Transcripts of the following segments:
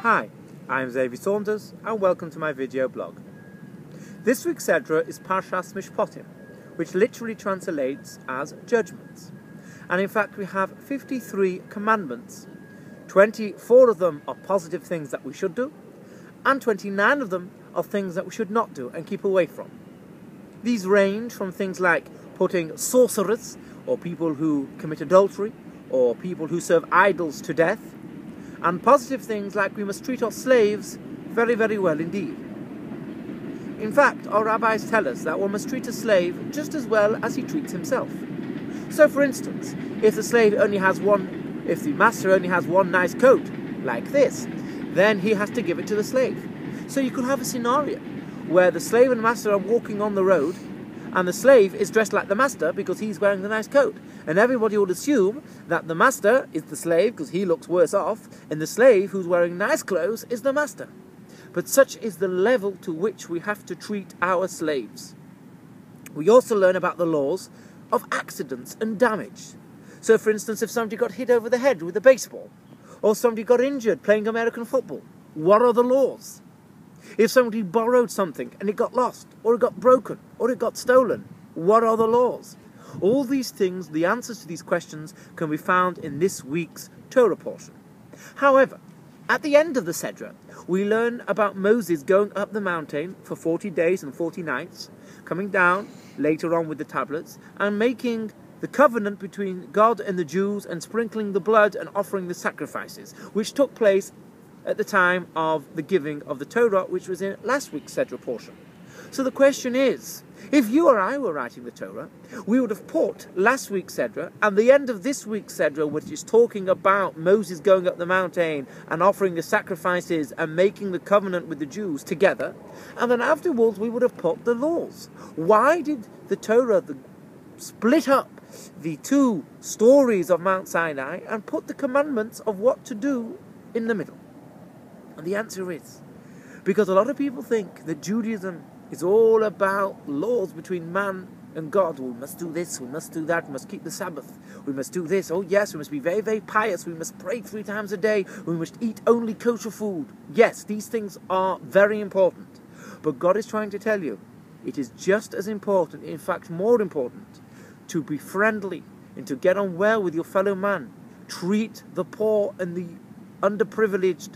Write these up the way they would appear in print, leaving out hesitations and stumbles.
Hi, I'm Zevi Saunders and welcome to my video blog. This week's Sedra is Parshas Mishpatim, which literally translates as judgments. And in fact we have 53 commandments. 24 of them are positive things that we should do, and 29 of them are things that we should not do and keep away from. These range from things like putting sorcerers, or people who commit adultery, or people who serve idols to death, and positive things like we must treat our slaves very, very well indeed. In fact, our rabbis tell us that one must treat a slave just as well as he treats himself. So for instance, if the master only has one nice coat, like this, then he has to give it to the slave. So you could have a scenario where the slave and master are walking on the road, and the slave is dressed like the master because he's wearing the nice coat. And everybody would assume that the master is the slave because he looks worse off, and the slave who's wearing nice clothes is the master. But such is the level to which we have to treat our slaves. We also learn about the laws of accidents and damage. So for instance, if somebody got hit over the head with a baseball, or somebody got injured playing American football, what are the laws? If somebody borrowed something and it got lost, or it got broken, or it got stolen, what are the laws? All these things, the answers to these questions, can be found in this week's Torah portion. However, at the end of the Sedra, we learn about Moses going up the mountain for 40 days and 40 nights, coming down later on with the tablets, and making the covenant between God and the Jews, and sprinkling the blood and offering the sacrifices, which took place at the time of the giving of the Torah, which was in last week's Sedra portion. So the question is, if you or I were writing the Torah, we would have put last week's Sedra and the end of this week's Sedra, which is talking about Moses going up the mountain and offering the sacrifices and making the covenant with the Jews together, and then afterwards we would have put the laws. Why did the Torah split up the two stories of Mount Sinai and put the commandments of what to do in the middle? And the answer is, because a lot of people think that Judaism is all about laws between man and God. We must do this, we must do that, we must keep the Sabbath, we must do this, oh yes, we must be very, very pious, we must pray 3 times a day, we must eat only kosher food. Yes, these things are very important. But God is trying to tell you, it is just as important, in fact more important, to be friendly and to get on well with your fellow man. Treat the poor and the underprivileged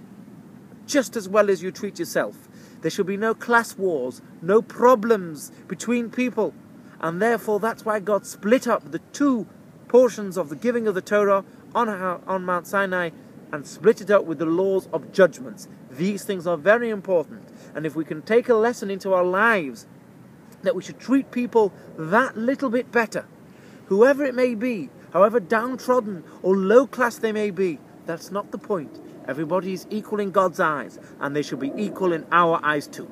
just as well as you treat yourself. There should be no class wars, no problems between people. And therefore that's why God split up the two portions of the giving of the Torah on Mount Sinai and split it up with the laws of judgments. These things are very important. And if we can take a lesson into our lives that we should treat people that little bit better, whoever it may be, however downtrodden or low class they may be, that's not the point. Everybody is equal in God's eyes, and they should be equal in our eyes too.